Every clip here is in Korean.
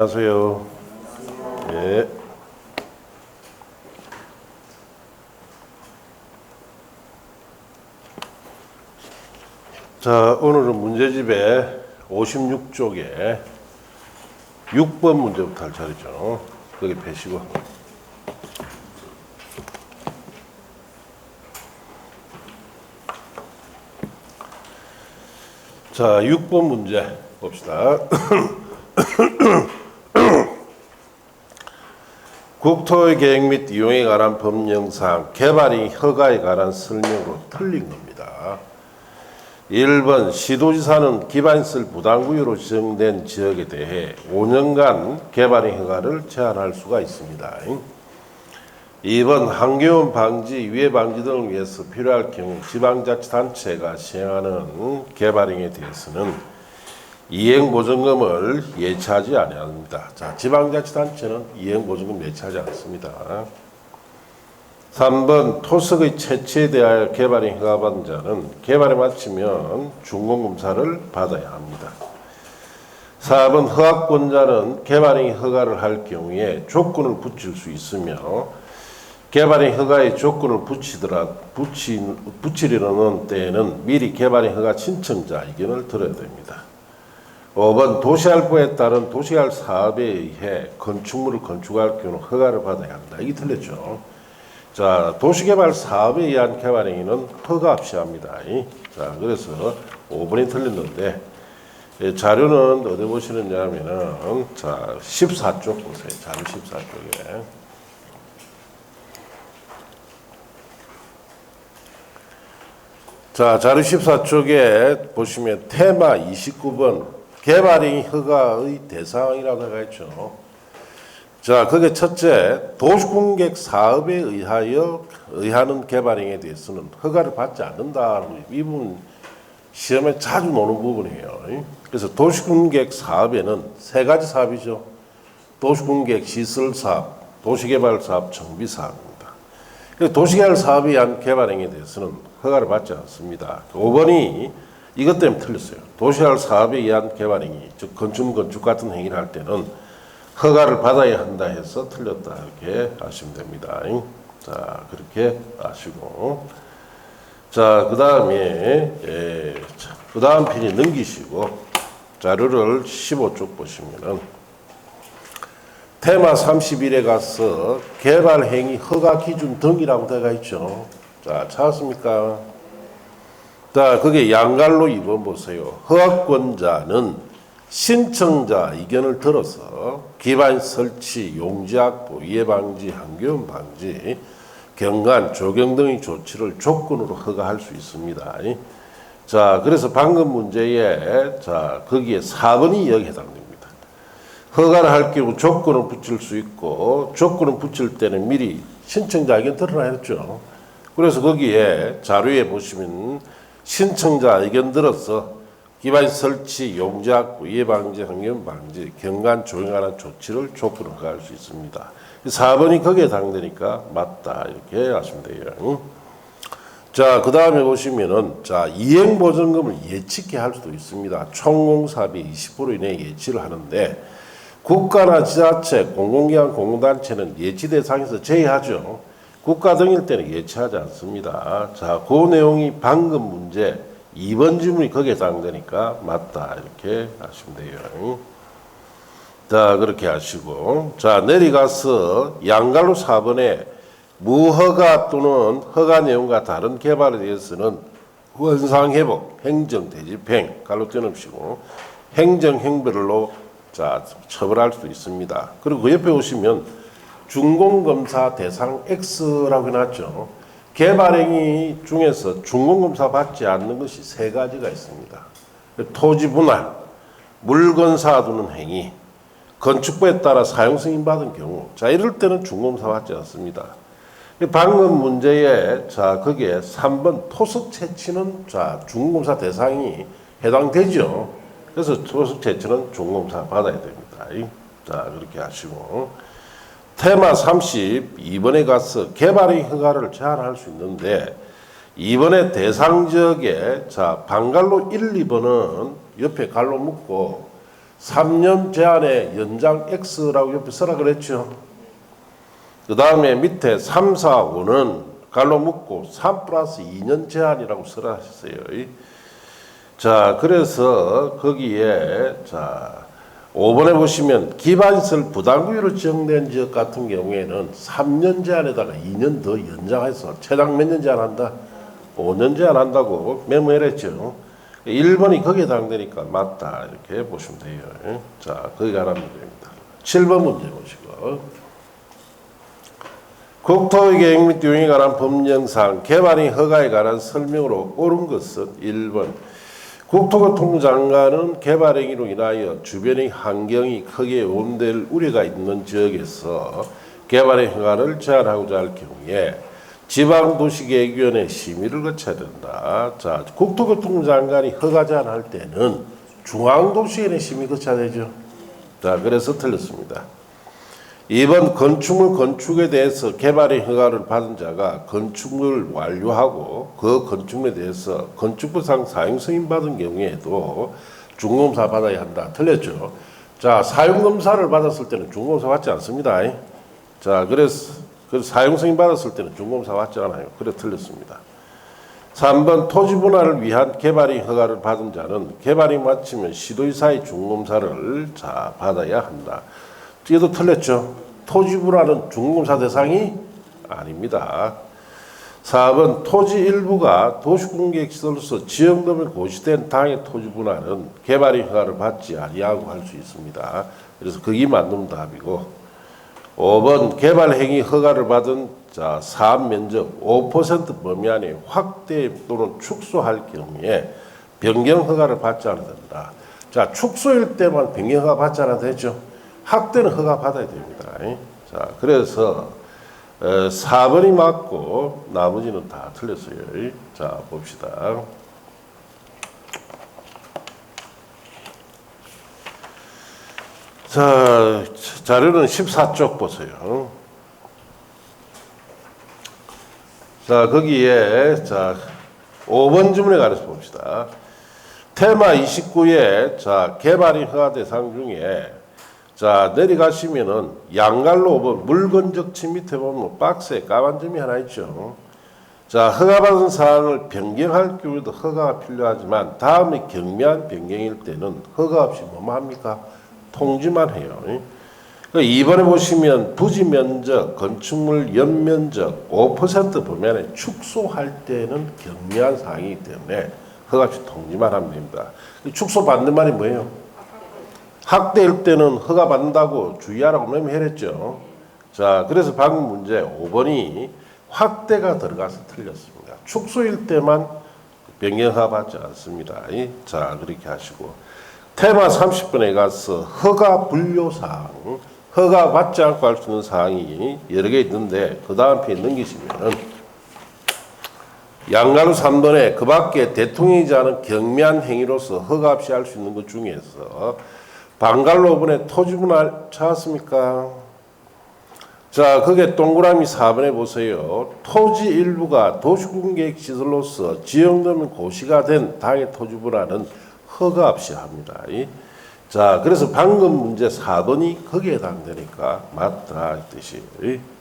안녕하세요. 예. 자, 오늘은 문제집에 56쪽에 6번 문제부터 할 차례죠. 거기 펴시고. 자, 6번 문제 봅시다. 국토의 계획 및 이용에 관한 법령상 개발이 허가에 관한 설명으로 틀린 겁니다. 1번 시도지사는 기반시설 부담구역으로 지정된 지역에 대해 5년간 개발의 허가를 제한할 수가 있습니다. 2번 환경오염 방지, 위해 방지 등을 위해서 필요할 경우 지방자치단체가 시행하는 개발행위에 대해서는 이행보증금을 예치하지 아니합니다. 자, 지방자치단체는 이행보증금 예치하지 않습니다. 3번 토석의 채취에 대하여 개발행 허가받은 자는 개발에 마치면 준공검사를 받아야 합니다. 4번 허가권자는 개발행 허가를 할 경우에 조건을 붙일 수 있으며 개발행 허가에 조건을 붙이려는 때에는 미리 개발행 허가 신청자 의견을 들어야 됩니다. 5번 도시할부에 따른 도시개발 사업에 의해 건축물을 건축할 경우 허가를 받아야 합니다. 이게 틀렸죠. 자, 도시개발 사업에 의한 개발행위는 허가 없이 합니다. 자, 그래서 5번이 틀렸는데 자료는 어디 보시느냐 하면은 자, 14쪽 보세요. 자료 14쪽에. 자, 자료 14쪽에 보시면 테마 29번 개발행위 허가의 대상이라고 해가 있죠. 자, 그게 첫째, 도시공객 사업에 의하는 개발행위에 대해서는 허가를 받지 않는다. 이 부분 시험에 자주 나오는 부분이에요. 그래서 도시공객 사업에는 세 가지 사업이죠. 도시공객 시설 사업, 도시개발 사업, 정비 사업입니다. 도시개발 사업에 의한 개발행위에 대해서는 허가를 받지 않습니다. 5번이 이것 때문에 틀렸어요. 도시개발 사업에 의한 개발행위, 즉 건축 같은 행위를 할 때는 허가를 받아야 한다 해서 틀렸다 이렇게 아시면 됩니다. 자, 그렇게 아시고, 자, 그 다음에 그 다음 편이 넘기시고 자료를 15쪽 보시면은 테마 31에 가서 개발행위 허가 기준 등이라고 되어 있죠. 자, 찾았습니까? 자, 그게 양갈로 2번 보세요. 허가권자는 신청자 의견을 들어서 기반 설치, 용지 확보, 위해 방지, 환경오염 방지, 경관, 조경 등의 조치를 조건으로 허가할 수 있습니다. 자, 그래서 방금 문제에 자, 거기에 4번이 여기에 해당됩니다. 허가를 할 경우 조건을 붙일 수 있고 조건을 붙일 때는 미리 신청자 의견 들어놔야 했죠. 그래서 거기에 자료에 보시면 신청자 의견 들어서 기반 설치, 용지 확보, 위해 방지, 환경오염 방지, 경관 조경하는 조치를 조건으로 허가할 수 있습니다. 4번이 거기에 해당되니까 맞다 이렇게 하시면 돼요. 자, 그 다음에 보시면은 자, 이행보증금을 예치케 할 수도 있습니다. 총공사비 20% 이내 예치를 하는데 국가나 지자체, 공공기관, 공공단체는 예치 대상에서 제외하죠. 국가 등일 때는 예치하지 않습니다. 자, 그 내용이 방금 문제 2번 질문이 거기에 해당되니까 맞다 이렇게 하시면 돼요. 자, 그렇게 하시고, 자, 내려가서 양갈로 4번에 무허가 또는 허가 내용과 다른 개발에 대해서는 원상회복, 행정대집행, 갈로 떼놓으시고 행정행별로 자, 처벌할 수도 있습니다. 그리고 그 옆에 오시면 준공검사 대상 X라고 해놨죠. 개발행위 중에서 준공검사 받지 않는 것이 세 가지가 있습니다. 토지 분할, 물건 사두는 행위, 건축부에 따라 사용 승인 받은 경우, 자, 이럴 때는 준공검사 받지 않습니다. 방금 문제에 자, 거기에 3번 토석 채취는 자, 준공검사 대상이 해당되죠. 그래서 토석 채취는 준공검사 받아야 됩니다. 자, 그렇게 하시고. 테마 32번에 가서 개발의 허가를 제한할 수 있는데 이번에 대상 지역에 자, 방갈로 1, 2번은 옆에 갈로 묶고 3년 제한의 연장 X라고 옆에 써라 그랬죠. 그 다음에 밑에 3, 4, 5는 갈로 묶고 3 플러스 2년 제한이라고 써라 하셨어요. 자, 그래서 거기에 자 5번에 보시면 기반시설 부담구율을 지정된 지역 같은 경우에는 3년 제한에다가 2년 더 연장해서 최장 몇 년 제한한다? 5년 제한한다고 메모해냈죠. 1번이 거기에 해당되니까 맞다 이렇게 보시면 돼요. 자, 거기가 하나 문제입니다. 7번 문제 보시고 국토의 계획 및 유형에 관한 법령상 개발인 허가에 관한 설명으로 옳은 것은 1번 국토교통부 장관은 개발 행위로 인하여 주변의 환경이 크게 오염될 우려가 있는 지역에서 개발의 허가를 제한하고자 할 경우에 지방도시계획위원회 심의를 거쳐야 된다. 자, 국토교통부 장관이 허가 제한할 때는 중앙도시위원회 심의 거쳐야 되죠. 자, 그래서 틀렸습니다. 2번 건축물 건축에 대해서 개발의 허가를 받은 자가 건축물을 완료하고 그 건축물에 대해서 건축부상 사용승인 받은 경우에도 중공사 받아야 한다. 틀렸죠. 자, 사용검사를 받았을 때는 중공사 받지 않습니다. 자, 그래서 사용승인 받았을 때는 중공사 받지 않아요. 그래 틀렸습니다. 3번 토지 분할을 위한 개발의 허가를 받은 자는 개발이 마치면 시도의사의 중공사를 자 받아야 한다. 이것도 틀렸죠. 토지 분할은 중공사 대상이 아닙니다. 4번 토지 일부가 도시공개시설로서 지역도면 고시된 당의 토지 분할은 개발의 허가를 받지 아니하고 할 수 있습니다. 그래서 그게 맞는 답이고 5번 개발행위 허가를 받은 자 사업 면적 5% 범위 안에 확대 또는 축소할 경우에 변경 허가를 받지 않아야 된다. 자, 축소일 때만 변경 허가 받지 않아도 되죠. 확대는 허가 받아야 됩니다. 자, 그래서 4번이 맞고 나머지는 다 틀렸어요. 자, 봅시다. 자, 자료는 14쪽 보세요. 자, 거기에 자 5번 질문에 관해서 봅시다. 테마 29에 자 개발인 허가 대상 중에 자 내려가시면은 양갈로 5번 물건적 침 밑에 보면 박스에 까만 점이 하나 있죠. 자, 허가받은 사항을 변경할 경우에도 허가가 필요하지만 다음에 경미한 변경일 때는 허가 없이 뭐만 합니까? 통지만 해요. 2번에 보시면 부지 면적, 건축물 연면적 5% 범위 안에 축소할 때는 경미한 사항이기 때문에 허가 없이 통지만 하면 됩니다. 축소 받는 말이 뭐예요? 확대일 때는 허가 받는다고 주의하라고 메모했죠. 자, 그래서 방금 문제 5번이 확대가 들어가서 틀렸습니다. 축소일 때만 변경 허가 받지 않습니다. 자, 그렇게 하시고 테마 30번에 가서 허가 분료사항, 허가 받지 않고 할 수 있는 사항이 여러 개 있는데 그 다음 페이지 넘기시면은 양가로 3번에 그 밖에 대통령이지 않은 경미한 행위로서 허가 없이 할 수 있는 것 중에서 방갈로 5번에 토지 분할 찾았습니까? 자, 그게 동그라미 4번에 보세요. 토지 일부가 도시공개시설로서 지정되면 고시가 된 당의 토지 분할은 허가 없이 합니다. 자, 그래서 방금 문제 4번이 거기에 해당되니까 맞다 이 뜻이.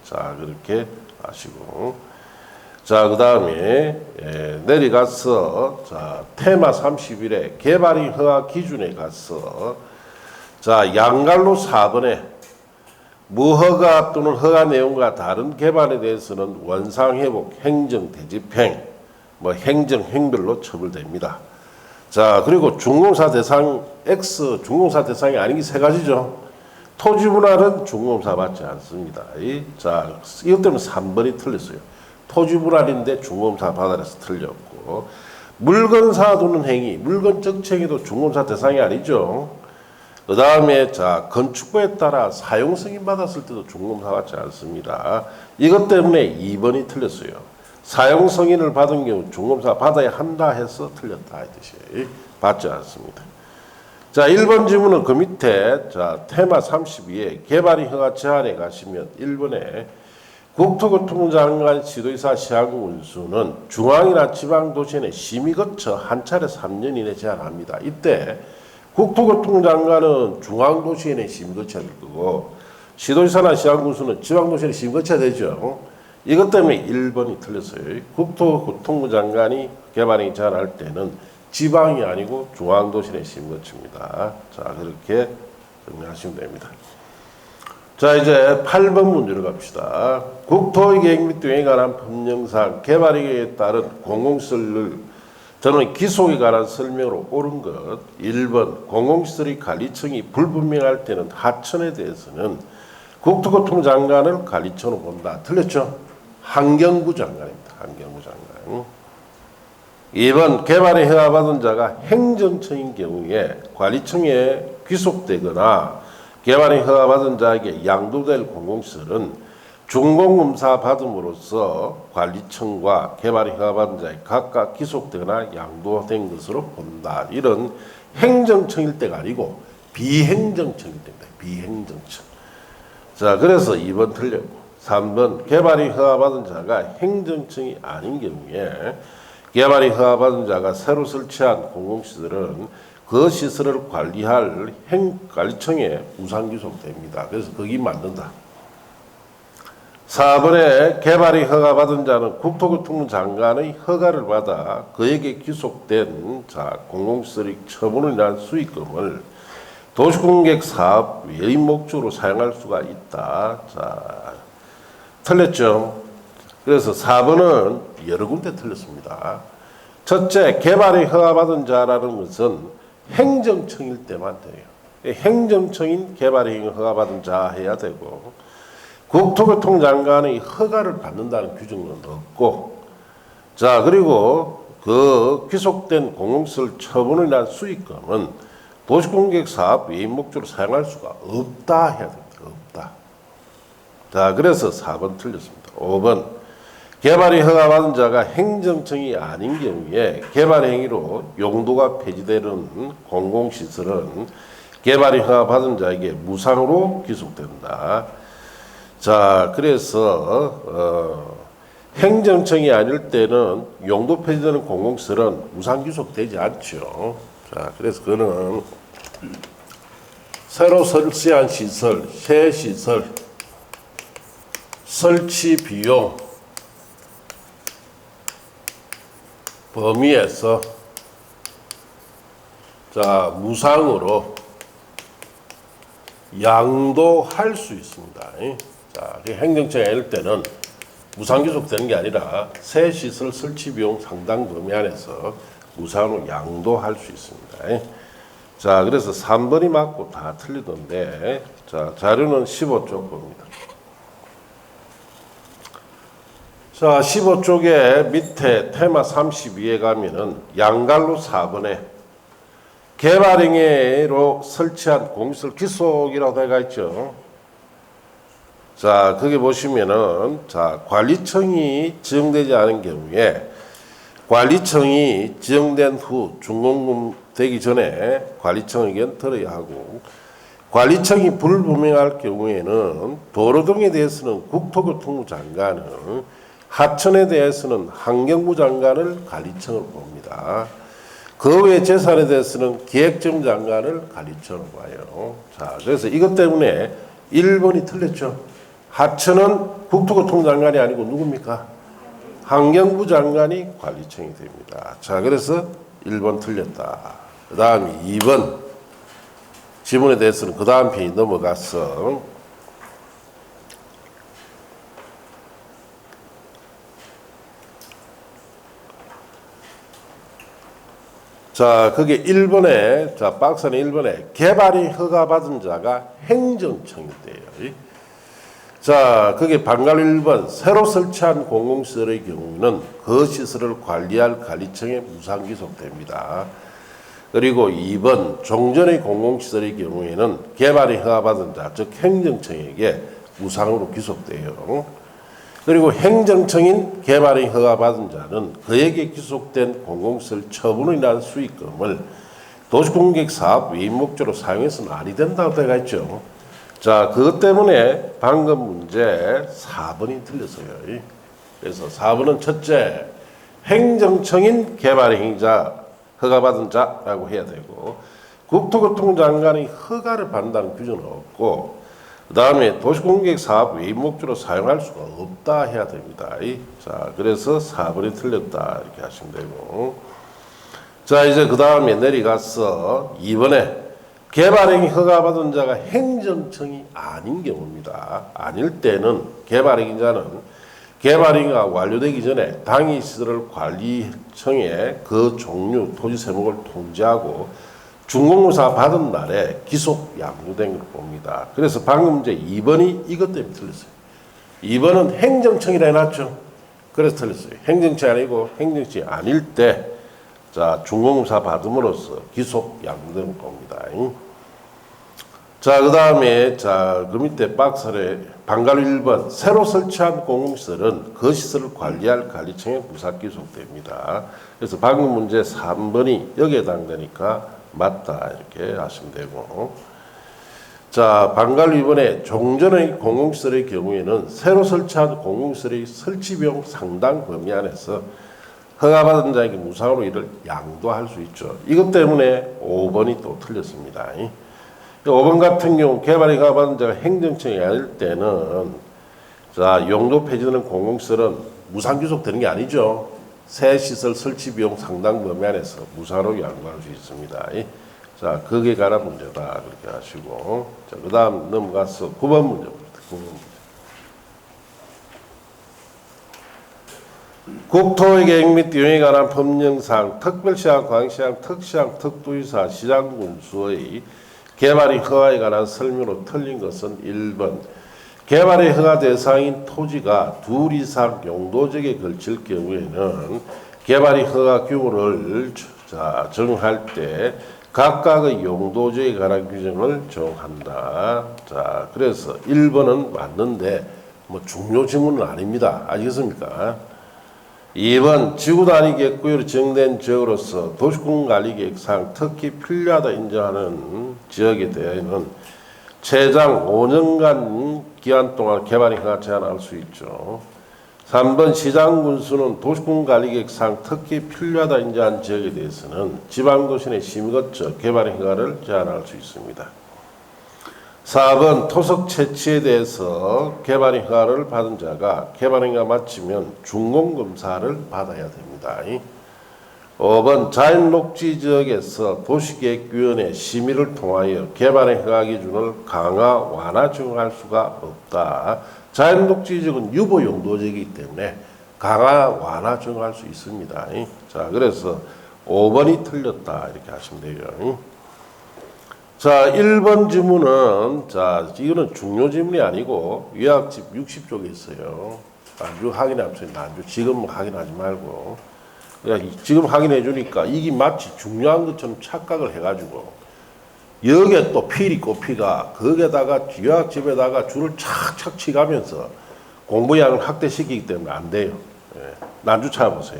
자, 그렇게 하시고 자, 그 다음에 내려가서 자 테마 31에 개발인 허가 기준에 가서 자 양갈로 4번에 무허가 또는 허가 내용과 다른 개발에 대해서는 원상회복, 행정, 대집행, 뭐 행정행별로 처벌됩니다. 자, 그리고 중공사 대상 X, 중공사 대상이 아닌 게 세 가지죠. 토지 분할은 중공사 받지 않습니다. 자, 이것 때문에 3번이 틀렸어요. 토지 분할인데 중공사 받아서 틀렸고, 물건 사두는 행위, 물건 적체행위도 중공사 대상이 아니죠. 그 다음에 자 건축부에 따라 사용 승인 받았을 때도 중공사 받지 않습니다. 이것 때문에 2번이 틀렸어요. 사용 승인을 받은 경우 중공사 받아야 한다 해서 틀렸다 이 뜻이 받지 않습니다. 자, 1번 질문은 그 밑에 자 테마 32에 개발인 허가 제한에 가시면 1번에 국토교통부 장관 지도의사 시행령 운수는 중앙이나 지방도시에 심의 거쳐 한 차례 3년 이내 제한합니다. 이때 국토교통장관은 중앙도시에는 시민거쳐야 될 거고 시도지사나 시장군수는 지방도시에는 시민거쳐야 되죠. 이것 때문에 1번이 틀렸어요. 국토교통부 장관이 개발행위 제한할 때는 지방이 아니고 중앙도시내 시민거쳐입니다. 자, 그렇게 정리하시면 됩니다. 자, 이제 8번 문제로 갑시다. 국토의 계획 및 투행에 관한 법령상 개발행위에 따른 공공시설을 저는 기속에 관한 설명으로 옳은 것 1번 공공시설의 관리청이 불분명할 때는 하천에 대해서는 국토교통부 장관을 관리청으로 본다. 틀렸죠? 환경부 장관입니다. 환경부 장관. 2번 개발에 허가받은 자가 행정청인 경우에 관리청에 귀속되거나 개발에 허가받은 자에게 양도될 공공시설은 준공검사 받음으로써 관리청과 개발에 허가받은 자에 각각 귀속되거나 양도된 것으로 본다. 이런 행정청일 때가 아니고 비행정청일 때입니다. 비행정청. 자, 그래서 2번 틀렸고 3번 개발이 허가받은 자가 행정청이 아닌 경우에 개발이 허가받은 자가 새로 설치한 공공시설은 그 시설을 관리할 관리청에 우상귀속됩니다. 그래서 거기 맞는다. 4번에 개발이 허가받은 자는 국토교통부 장관의 허가를 받아 그에게 귀속된 공공시설의 처분을 인한 수익금을 도시공객 사업 외의 목적으로 사용할 수가 있다. 자, 틀렸죠? 그래서 4번은 여러 군데 틀렸습니다. 첫째, 개발이 허가받은 자라는 것은 행정청일 때만 돼요. 행정청인 개발이 허가받은 자 해야 되고 국토교통부 장관의 허가를 받는다는 규정은 없고 자, 그리고 그 귀속된 공공시설 처분을 위한 수익금은 도시공객 사업 외인 목적으로 사용할 수가 없다 해야 됩니다. 없다. 자, 그래서 4번 틀렸습니다. 5번 개발이 허가받은 자가 행정청이 아닌 경우에 개발행위로 용도가 폐지되는 공공시설은 개발이 허가받은 자에게 무상으로 귀속된다. 자, 그래서 행정청이 아닐 때는 용도 폐지되는 공공시설은 무상 귀속되지 않죠. 자, 그래서 그거는 새로 설치한 시설, 새 시설, 설치 비용 범위에서 자, 무상으로 양도할 수 있습니다. 자, 행정청이 아닐 때는 무상 귀속되는 게 아니라 새 시설 설치 비용 상당 범위 안에서 무상으로 양도할 수 있습니다. 자, 그래서 3번이 맞고 다 틀리던데, 자, 자료는 15쪽 봅니다. 자, 15쪽에 밑에 테마 32에 가면은 양갈로 4번에 개발행위로 설치한 공시설 귀속이라고 되어 있죠. 자, 거기 보시면은, 자, 관리청이 지정되지 않은 경우에 관리청이 지정된 후 준공금 되기 전에 관리청 의견 들어야 하고 관리청이 불분명할 경우에는 도로 등에 대해서는 국토교통부 장관을 하천에 대해서는 환경부 장관을 관리청으로 봅니다. 그 외 재산에 대해서는 기획재정 장관을 관리청으로 봐요. 자, 그래서 이것 때문에 1번이 틀렸죠. 하천은 국토교통부 장관이 아니고 누굽니까? 환경부 장관이 관리청이 됩니다. 자, 그래서 1번 틀렸다. 그 다음에 2번 지문에 대해서는 그 다음 페이지 넘어가서 자, 그게 1번에, 자, 박스는 1번에 개발이 허가받은 자가 행정청일 때예요. 자, 그게 방갈 1번 새로 설치한 공공시설의 경우는 그 시설을 관리할 관리청에 무상 귀속됩니다. 그리고 2번 종전의 공공시설의 경우에는 개발이 허가받은 자, 즉 행정청에게 무상으로 귀속돼요. 그리고 행정청인 개발이 허가받은 자는 그에게 귀속된 공공시설 처분으로 인한 수익금을 도시공객 사업 외인 목적으로 사용해서는 아니 된다고 되어 있죠. 자, 그것 때문에 방금 문제 4번이 틀렸어요. 그래서 4번은 첫째, 행정청인 개발행위자, 허가받은 자라고 해야 되고 국토교통장관이 허가를 받는다는 규정은 없고, 그 다음에 도시공객 사업 외인 목적으로 사용할 수가 없다 해야 됩니다. 자, 그래서 4번이 틀렸다 이렇게 하시면 되고, 자, 이제 그 다음에 내려가서 2번에 개발행위 허가받은 자가 행정청이 아닌 경우입니다. 아닐 때는 개발행위자는 개발행위가 완료되기 전에 당해시설관리청에 그 종류 토지 세목을 통지하고 준공사 받은 날에 기속 양도된 걸 봅니다. 그래서 방금 문제 2번이 이것 때문에 틀렸어요. 2번은 행정청이라 해놨죠. 그래서 틀렸어요. 행정청이 아니고 행정청이 아닐 때 자, 준공사 받음으로써 기속 양도된 걸 봅니다. 자, 그 다음에 자, 그 밑에 박스에 방가로 1번 새로 설치한 공공시설은 그 시설을 관리할 관리청에 무사기속됩니다. 그래서 방금 문제 3번이 여기에 해당되니까 맞다 이렇게 하시면 되고, 자, 방가로 2번에 종전의 공공시설의 경우에는 새로 설치한 공공시설의 설치 비용 상당 범위 안에서 허가받은 자에게 무상으로 이를 양도할 수 있죠. 이것 때문에 5번이 또 틀렸습니다. 5번 같은 경우 개발이 허가받은 자가 행정청이 아닐 때는 자, 용도 폐지되는 공공시설은 무상귀속되는 게 아니죠. 새 시설 설치 비용 상당 범위 안에서 무상으로 양도할 수 있습니다. 자, 거기에 관한 문제다 그렇게 하시고, 자, 그 다음 넘어가서 9번 문제입니다. 9번 문제. 국토의 계획 및 이용에 관한 법령상 특별시장, 광시장, 특시장, 특도지사, 시장군수의 개발이 허가에 관한 설명으로 틀린 것은 1번 개발의 허가 대상인 토지가 둘 이상 용도지역에 걸칠 경우에는 개발이 허가 규모를 정할 때 각각의 용도지역에 관한 규정을 정한다. 자, 그래서 1번은 맞는데 뭐 중요 지문은 아닙니다. 아시겠습니까? 2번 지구단위 계획구역으로 지정된 지역으로서 도시공간관리계획상 특히 필요하다 인정하는 지역에 대해서는 최장 5년간 기간 동안 개발이 허가 제한할 수 있죠. 3번 시장군수는 도시공간관리계획상 특히 필요하다 인정한 지역에 대해서는 지방도시 심의 거쳐 개발 허가를 제한할 수 있습니다. 4번 토속 채취에 대해서 개발 허가를 받은 자가 개발 허가 마치면 준공검사를 받아야 됩니다. 5번 자연녹지 지역에서 도시계획위원회 심의를 통하여 개발 허가 기준을 강화, 완화 적용할 수가 없다. 자연녹지 지역은 유보용도지이기 때문에 강화, 완화 적용할 수 있습니다. 자, 그래서 5번이 틀렸다 이렇게 하시면 돼요. 자, 1번 지문은, 자, 이거는 중요 지문이 아니고, 요약집 60쪽에 있어요. 난주 확인하세요. 난주. 지금 확인하지 말고. 그러니까 지금 확인해 주니까 이게 마치 중요한 것처럼 착각을 해가지고, 여기에 또 필이 꼽히가, 거기에다가 요약집에다가 줄을 착착 치가면서 공부량을 확대시키기 때문에 안 돼요. 예. 난주 찾아보세요.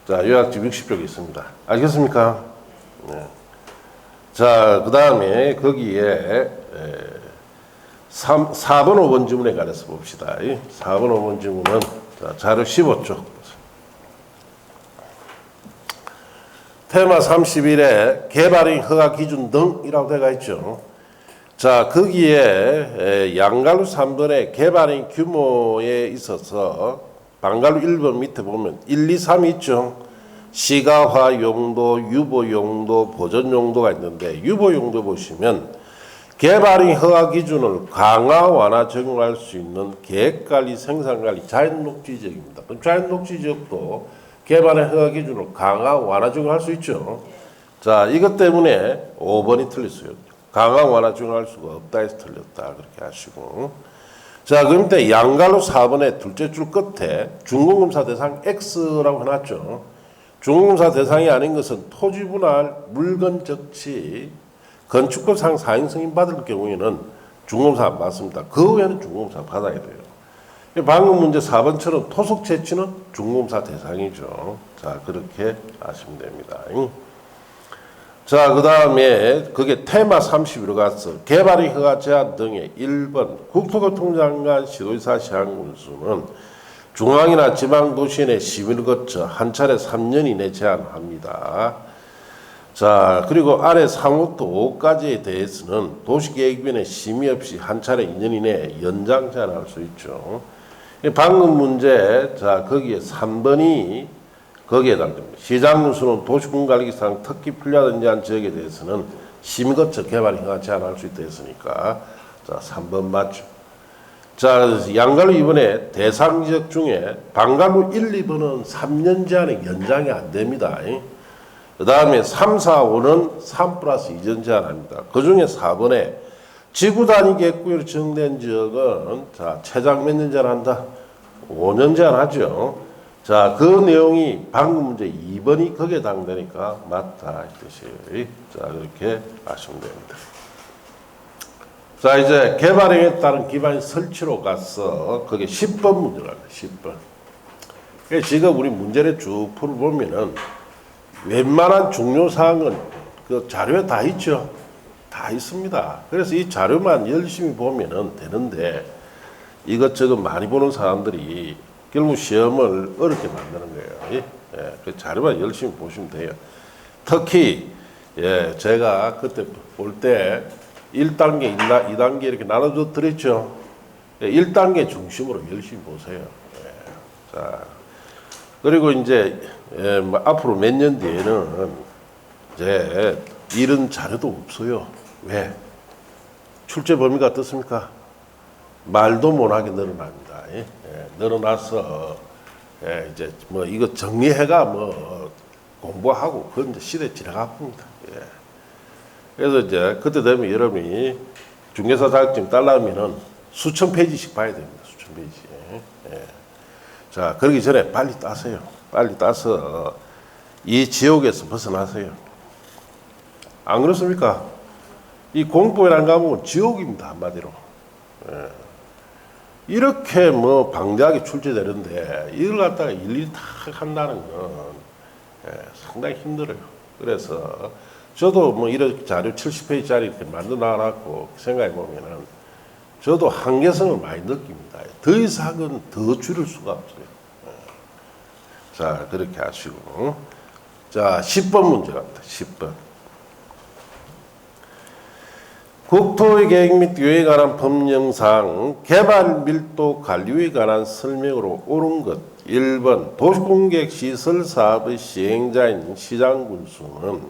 자, 요약집 60쪽에 있습니다. 알겠습니까? 네. 자, 그 다음에 거기에 4번, 5번 지문에 관해서 봅시다. 4번, 5번 지문은 자, 자료 15쪽. 테마 31에 개발행 허가 기준 등이라고 되어 있죠. 자, 거기에 양갈로 3번에 개발행 규모에 있어서 방갈로 1번 밑에 보면 1, 2, 3이 있죠. 시가화 용도, 유보 용도, 보전 용도가 있는데 유보 용도 보시면 개발행 허가 기준을 강화, 완화 적용할 수 있는 계획관리, 생산관리, 자연녹지 지역입니다. 그럼 자연녹지 지역도 개발행 허가 기준을 강화, 완화 적용할 수 있죠. 자, 이것 때문에 5번이 틀렸어요. 강화, 완화 적용할 수가 없다 해서 틀렸다 그렇게 하시고, 자, 그럼 때 양갈로 4번의 둘째 줄 끝에 준공검사 대상 X라고 해놨죠. 준공검사 대상이 아닌 것은 토지 분할, 물건 적치, 건축법상 사행 승인 받을 경우에는 준공검사 안 받습니다. 그 외에는 준공검사 받아야 돼요. 방금 문제 4번처럼 토속 채취는 준공검사 대상이죠. 자, 그렇게 아시면 됩니다. 자, 그 다음에 그게 테마 31로 가서 개발의 허가 제한 등의 1번 국토교통장관 시도지사 시장군수는 중앙이나 지방도시 내 심의를 거쳐 한 차례 3년 이내 제한합니다. 자, 그리고 아래 상호도 5가지에 대해서는 도시계획위원회 심의 없이 한 차례 2년 이내에 연장 제한할 수 있죠. 방금 문제, 자, 거기에 3번이 거기에 해당됩니다. 시장군수는 도시군관리기상 특히 필요하든지 한 지역에 대해서는 심의 거쳐 개발 허가 제한할 수 있다 했으니까, 자, 3번 맞죠. 자, 양갈로 이번에 대상 지역 중에 방갈로 1, 2번은 3년 제한에 연장이 안 됩니다. 그 다음에 3, 4, 5는 3+2전 제한합니다. 그 중에 4번에 지구 단위 계획구역으로 지정된 지역은 자, 최장 몇 년 제한한다? 5년 제한하죠. 자, 그 내용이 방금 문제 2번이 거기에 해당되니까 맞다 이 뜻이에요. 자, 그렇게 아시면 됩니다. 자, 이제 개발행에 따른 기반 설치로 가서 그게 10번 문제가 있다. 10번. 그러니까 지금 우리 문제를 쭉 풀어보면은 웬만한 중요 사항은 그 자료에 다 있죠. 다 있습니다. 그래서 이 자료만 열심히 보면은 되는데 이것저것 많이 보는 사람들이 결국 시험을 어렵게 만드는 거예요. 예, 그 자료만 열심히 보시면 돼요. 특히 예, 제가 그때 볼 때 1단계, 2단계 이렇게 나눠서 드렸죠. 예, 1단계 중심으로 열심히 보세요. 예, 자, 그리고 이제 예, 뭐 앞으로 몇 년 뒤에는 이제 이런 자료도 없어요. 왜? 출제 범위가 어떻습니까? 말도 못하게 늘어납니다. 예? 예, 늘어나서 예, 이제 뭐 이거 정리해가 뭐 공부하고 그건 이제 시대 지나갑니다. 예. 그래서 이제 그때 되면 여러분이 중개사 자격증 따려면은 수천 페이지씩 봐야 됩니다. 수천 페이지. 예. 자, 그러기 전에 빨리 따세요. 빨리 따서 이 지옥에서 벗어나세요. 안 그렇습니까? 이 공법이라는 과목은 지옥입니다. 한마디로. 예. 이렇게 뭐 방대하게 출제되는데 이걸 갖다가 일일이 다 한다는 건 예, 상당히 힘들어요. 그래서 저도 뭐 이렇게 자료 70페이지짜리 이렇게 만들어 놔갖고 생각해 보면은 저도 한계성을 많이 느낍니다. 더 이상은 더 줄일 수가 없어요. 예. 자, 그렇게 하시고. 자, 10번 문제 갑니다. 10번. 국토의 계획 및 규획에 관한 법령상 개발 밀도 관리에 관한 설명으로 옳은 것 1번 도시공계획 시설 사업의 시행자인 시장군수는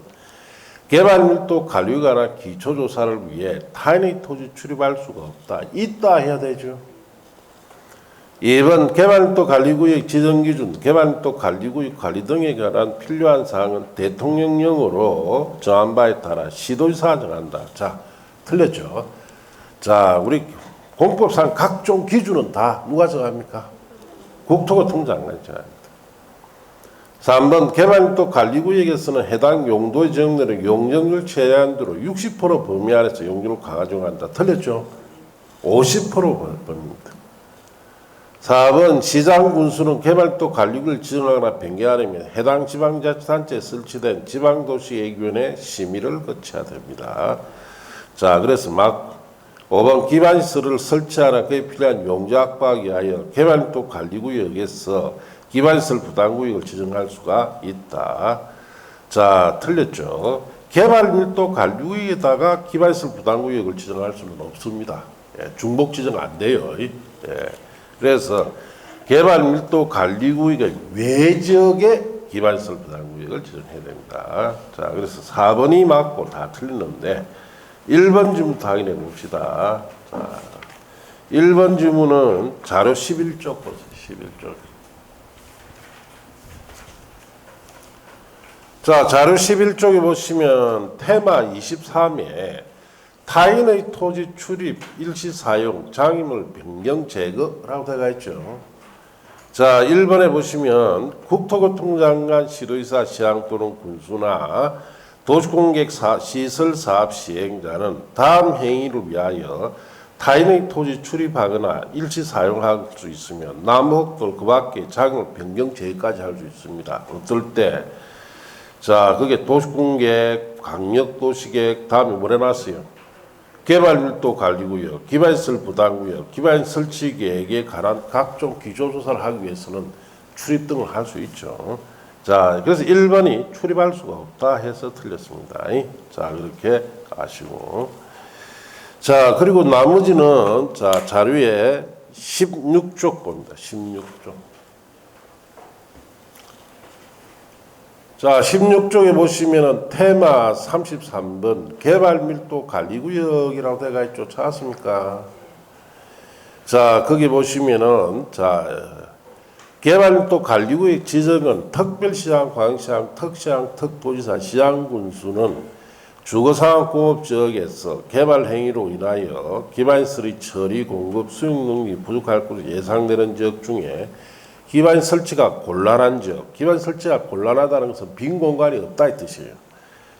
개발 밀도 관리에 관한 기초조사를 위해 타인의 토지 출입할 수가 없다. 있다 해야 되죠. 2번 개발밀도 관리구역 지정기준, 개발밀도 관리구역 관리 등에 관한 필요한 사항은 대통령령으로 정한 바에 따라 시도지사가 정한다. 자, 틀렸죠. 자, 우리 공법상 각종 기준은 다 누가 정합니까? 국토교통부 장관이 정합니다. 3번 개발밀도 관리구역에서는 해당 용도에 적용되는 용적률 최대한도로 60% 범위 안에서 용적률을 가정한다. 틀렸죠. 50% 범위입니다. 4번 시장군수는 개발도 관리구역을 지정하거나 변경하려면 해당 지방자치단체에 설치된 지방도시계획위원회 심의를 거쳐야 됩니다. 자, 그래서 막 5번 기반시설을 설치하나 그에 필요한 용지 확보하기 위하여 개발도 관리구역에서 기반시설 부담구역을 지정할 수가 있다. 자, 틀렸죠. 개발밀도 관리구역에다가 기반시설 부담구역을 지정할 수는 없습니다. 예, 중복 지정 안 돼요. 예. 그래서 개발밀도 관리구역의 외적의 기반시설 부담구역을 지정해야 됩니다. 자, 그래서 4번이 맞고 다 틀리는데 1번 질문부터 확인해 봅시다. 자, 1번 질문은 자료 11쪽 보세요. 11쪽. 자, 자료 11쪽에 보시면 테마 23에 타인의 토지 출입, 일시 사용, 장애물 변경 제거라고 되어 있죠. 자, 1번에 보시면 국토교통장관, 시도지사, 시장 또는 군수나 도시공계획 시설 사업 시행자는 다음 행위를 위하여 타인의 토지 출입하거나 일시 사용할 수 있으면 남혹도 그 밖에 장애물 변경 제거까지 할 수 있습니다. 어떨 때? 자, 그게 도시공계획, 광역도시계획, 다음에 뭘 해놨어요? 개발밀도 관리구역, 기반시설 부담구역, 기반시설 설치계획에 관한 각종 기초조사를 하기 위해서는 출입 등을 할 수 있죠. 자, 그래서 1번이 출입할 수가 없다 해서 틀렸습니다. 자, 그렇게 아시고. 자, 그리고 나머지는 자, 자료에 16쪽 봅니다. 16쪽. 자, 16쪽에 보시면은 테마 33번 개발 밀도 관리구역이라고 되어 있죠. 찾았습니까? 자, 거기 보시면은 자, 개발 밀도 관리구역 지정은 특별시장, 광시장, 특시장, 특도지사, 시장군수는 주거상업공업 지역에서 개발 행위로 인하여 기반시설의 처리, 공급, 수용 능력이 부족할 것으로 예상되는 지역 중에 기반 설치가 곤란한 지역, 기반 설치가 곤란하다는 것은 빈 공간이 없다 이 뜻이에요.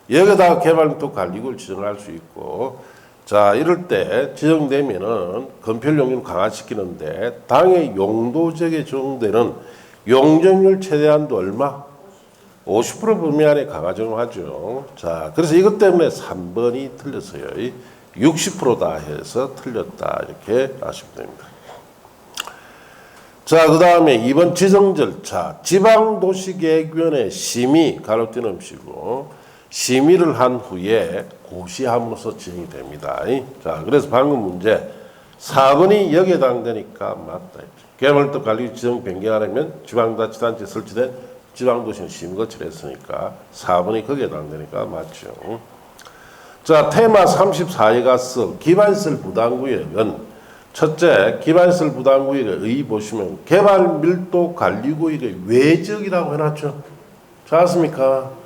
여기다가 개발밀도 관리구를 지정할 수 있고, 자 이럴 때 지정되면은 건폐율 용도를 강화시키는데 당의 용도 지역에 적용되는 용적률 최대한도 얼마? 50% 범위 안에 강화 적용하죠. 자 그래서 이것 때문에 3번이 틀렸어요. 60%다 해서 틀렸다 이렇게 아시면 됩니다. 자, 그 다음에 2번 지정 절차. 지방도시계획위원회 심의, 가로 띄엄씨고 심의를 한 후에 고시함으로써 지정이 됩니다. 자, 그래서 방금 문제 4번이 여기에 해당되니까 맞다. 개발도 관리 지정 변경하려면 지방자치단체에 설치된 지방도시는 심의 거치를 했으니까 4번이 거기에 해당되니까 맞죠. 자, 테마 34에 가서 기반시설 부담구역은 첫째, 기반시설 부담구역의 의 보시면 개발밀도 관리구역의 외적이라고 해놨죠. 찾았습니까?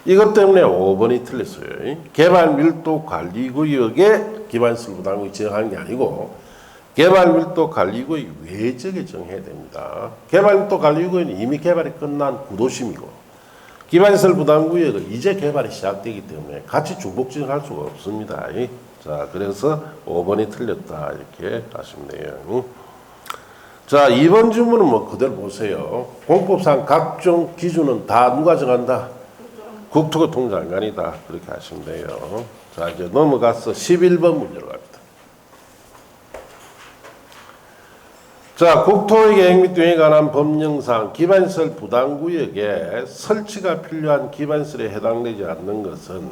이것 때문에 5번이 틀렸어요. 개발밀도 관리구역에 기반시설 부담구역 지정하는 게 아니고 개발밀도 관리구역 외적에 정해야 됩니다. 개발밀도 관리구역은 이미 개발이 끝난 구도심이고 기반시설 부담구역은 이제 개발이 시작되기 때문에 같이 중복 지정할 수가 없습니다. 자, 그래서 5번이 틀렸다 이렇게 하시면 돼요. 자, 2번 질문은 뭐 그대로 보세요. 공법상 각종 기준은 다 누가 정한다? 국토교통장관이다 그렇게 하시면 돼요. 자, 이제 넘어가서 11번 문제로 갑니다. 자, 국토의 계획 및 운영에 관한 법령상 기반시설 부담구역에 설치가 필요한 기반시설에 해당되지 않는 것은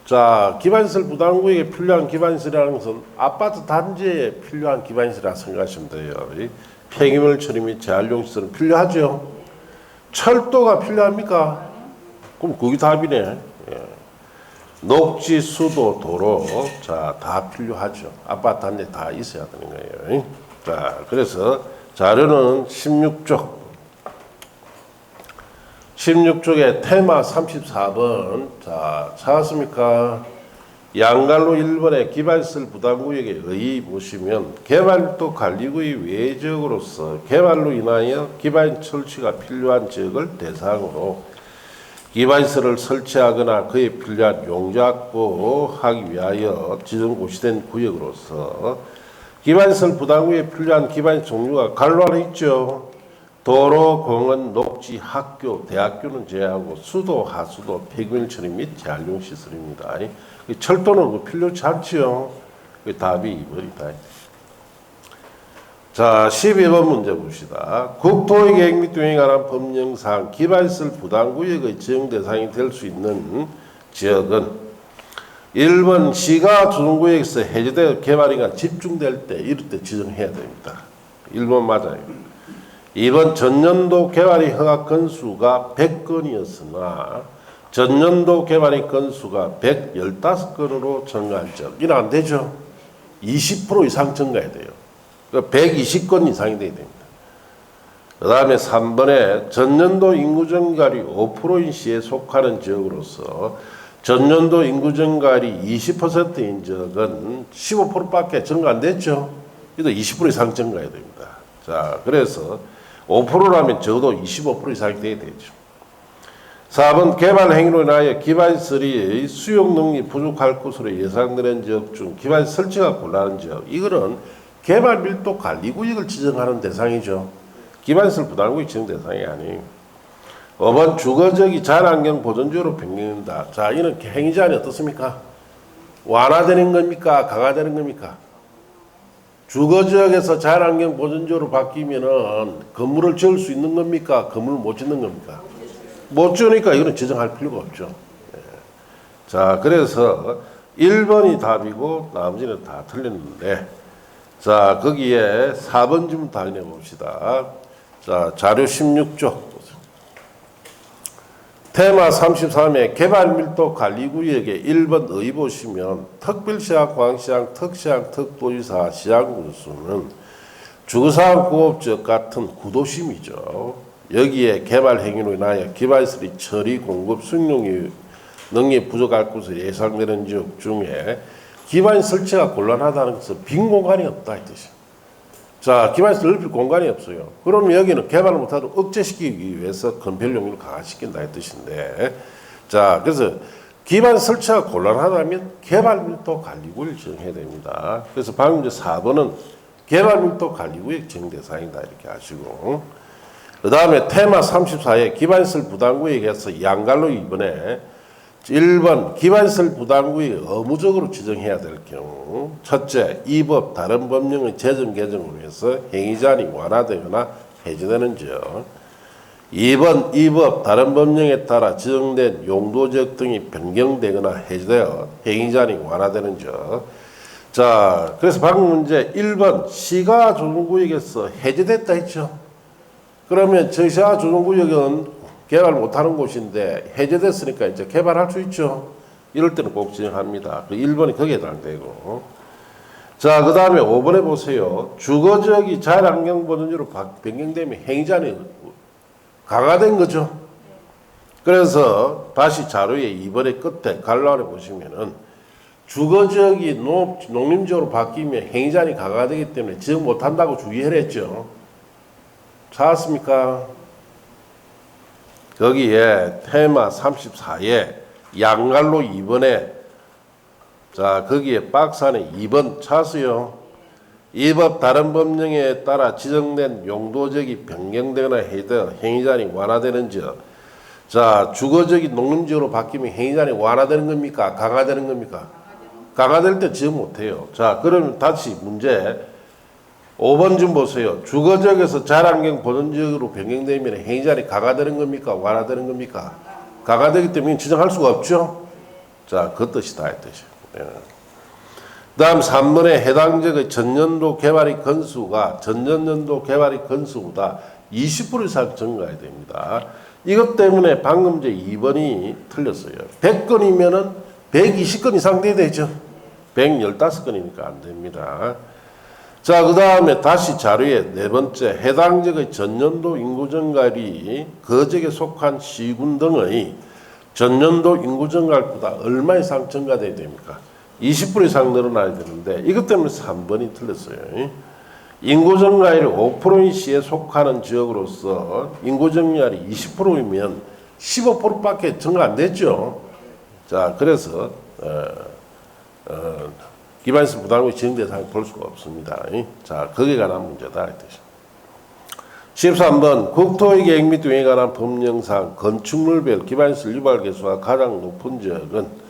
자, 기반시설 부담구역에 필요한 기반시설이라는 것은 아파트 단지에 필요한 기반시설이라 생각하시면 돼요. 폐기물 처리 및 재활용시설은 필요하죠. 철도가 필요합니까? 그럼 그게 답이네. 예. 녹지, 수도, 도로 자, 다 필요하죠. 아파트 단지에 다 있어야 되는 거예요. 자, 그래서 자료는 16쪽에 테마 34번. 자, 찾았습니까? 양갈로 1번에 기반시설 부담구역에 의 보시면 개발도 관리구역 외적으로서 개발로 인하여 기반 설치가 필요한 지역을 대상으로 기반시설을 설치하거나 그에 필요한 용적 확보하기 위하여 지정 고시된 구역으로서 기반시설 부담구역에 필요한 기반 종류가 갈로 안에 있죠. 도로, 공원, 녹지, 학교, 대학교는 제외하고 수도, 하수도, 폐기물 처리 및 재활용 시설입니다. 철도는 필요치 않지요. 답이 2번이다. 자, 12번 문제 봅시다. 국토의 계획 및 운영에 관한 법령상 기반시설 부담구역의 지정 대상이 될 수 있는 지역은 1번 시가 조정구역에서 해제되어 개발이가 집중될 때 이럴 때 지정해야 됩니다. 1번 맞아요. 2번 전년도 개발이 허가 건수가 100건이었으나 전년도 개발의 건수가 115건으로 증가한 지역. 이는 안 되죠. 20% 이상 증가해야 돼요. 그러니까 120건 이상이 돼야 됩니다. 그 다음에 3번에 전년도 인구 증가율이 5%인 시에 속하는 지역으로서 전년도 인구 증가율이 20%인 지역은 15%밖에 증가 안 됐죠. 그래도 20% 이상 증가해야 됩니다. 자, 그래서 5%라면 적어도 25% 이상이 돼야 되죠. 4번 개발 행위로 인하여 기반시설이 수용 능력이 부족할 것으로 예상되는 지역 중 기반시설 설치가 곤란한 지역. 이거는 개발 밀도 관리구역을 지정하는 대상이죠. 기반시설 부담구역 지정 대상이 아니에요. 5번 주거지역이 자연환경 보존지역으로 변경된다. 자, 이는 행위 제한이 어떻습니까? 완화되는 겁니까? 강화되는 겁니까? 주거지역에서 자연환경 보존지역으로 바뀌면은 건물을 지을 수 있는 겁니까? 건물을 못 짓는 겁니까? 못 지으니까 이거는 지정할 필요가 없죠. 예. 자, 그래서 1번이 답이고 나머지는 다 틀렸는데, 자, 거기에 4번 좀 확인해 봅시다. 자, 자료 16쪽. 테마 33의 개발밀도 관리구역에 1번 의 보시면 특별시장, 광시장, 특시장, 특도지사, 시장군수는 주거사업구업적 같은 구도심이죠. 여기에 개발 행위로 인하여 기반시설의 처리, 공급, 수용력이 능력이 부족할 것으로 예상되는 지역 중에 기반 설치가 곤란하다는 것은 빈 공간이 없다 이 뜻이에요. 자, 기반시설 넓힐 공간이 없어요. 그러면 여기는 개발을 못하도록 억제시키기 위해서 건폐용률을 강화시킨다 이 뜻인데, 자, 그래서 기반 설치가 곤란하다면 개발밀도 관리구역을 정해야 됩니다. 그래서 방금 이제 4번은 개발밀도 관리구역 정의 대상이다 이렇게 하시고, 그 다음에 테마 34에 기반시설 부담구역에서 양갈로 이번에 1번 기반시설 부담구역 의무적으로 지정해야 될 경우, 첫째, 이 법 다른 법령의 제정 개정으로 해서 행위자한이 완화되거나 해제되는 점. 2번 이 법 다른 법령에 따라 지정된 용도지역 등이 변경되거나 해제되어 행위자한이 완화되는 점. 자, 그래서 방금 문제 1번 시가 조정구역에서 해제됐다 했죠. 그러면 저 시가 조정구역은 개발 못하는 곳인데 해제됐으니까 이제 개발할 수 있죠. 이럴 때는 꼭 지정합니다. 1번이 거기에 해당되고. 자, 그 다음에 5번에 보세요. 주거지역이 자연환경보전지로 변경되면 행위자는 강화된 거죠. 그래서 다시 자료의 2번의 끝에 갈라에 보시면은 주거지역이 농림지역으로 바뀌면 행위자는 강화되기 때문에 지정 못한다고 주의했죠. 찾았습니까? 거기에 테마 34에 양갈로 2번에, 자, 거기에 박스 안에 2번 찾으세요. 이 법 다른 법령에 따라 지정된 용도지역이 변경되거나 해도 행위자한이 완화되는 점. 자, 주거지역이 농림지역으로 바뀌면 행위자한이 완화되는 겁니까? 강화되는 겁니까? 강화될 때 지정 못해요. 자, 그러면 다시 문제 5번 좀 보세요. 주거지역에서 자연환경 보전지역으로 변경되면 행위자한이 강화되는 겁니까? 완화되는 겁니까? 강화되기 때문에 지정할 수가 없죠. 자, 그 뜻이다 이 뜻이에요. 네. 그 다음 3번에 해당 지역의 전년도 개발의 건수가 전년도 개발의 건수보다 20% 이상 증가해야 됩니다. 이것 때문에 방금 제 2번이 틀렸어요. 100건이면은 120건 이상 돼야 되죠. 115건이니까 안 됩니다. 자, 그 다음에 다시 자료에 네 번째, 해당 지역의 전년도 인구 증가율이 그 지역에 속한 시군 등의 전년도 인구 증가율보다 얼마 이상 증가돼야 됩니까? 20% 이상 늘어나야 되는데 이것 때문에 3번이 틀렸어요. 인구 증가율이 5%인 시에 속하는 지역으로서 인구 증가율이 20%이면 15%밖에 증가 안 됐죠. 자, 그래서 기반시설 부담구역 지정 대상을 볼 수가 없습니다. 자, 거기에 관한 문제다 이 뜻이죠. 13번 국토의 계획 및 운영에 관한 법령상 건축물별 기반시설 유발 개수가 가장 높은 지역은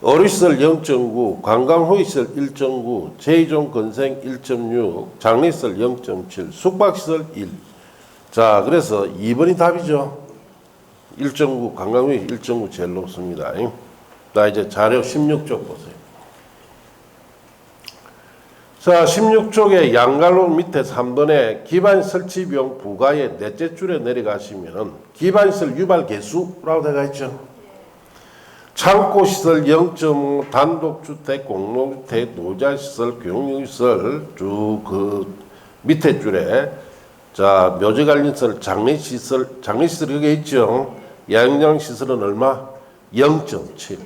어류시설 0.9, 관광후기시설 1.9, 제2종 건생 1.6, 장례시설 0.7, 숙박시설 1. 자, 그래서 2번이 답이죠. 1.9, 관광후기 1.9 제일 높습니다. 자, 이제 자료 16쪽 보세요. 자, 16쪽에 양갈로 밑에 3번에 기반 설치 비용 부가의 넷째 줄에 내려가시면 기반시설 유발 개수라고 되어 있죠. 창고시설 0.5, 단독주택, 공동주택, 노자시설, 교육시설 쭉 그 밑에 줄에, 자, 묘지관리시설, 장례시설 여기 있죠. 양장시설은 얼마? 0.7.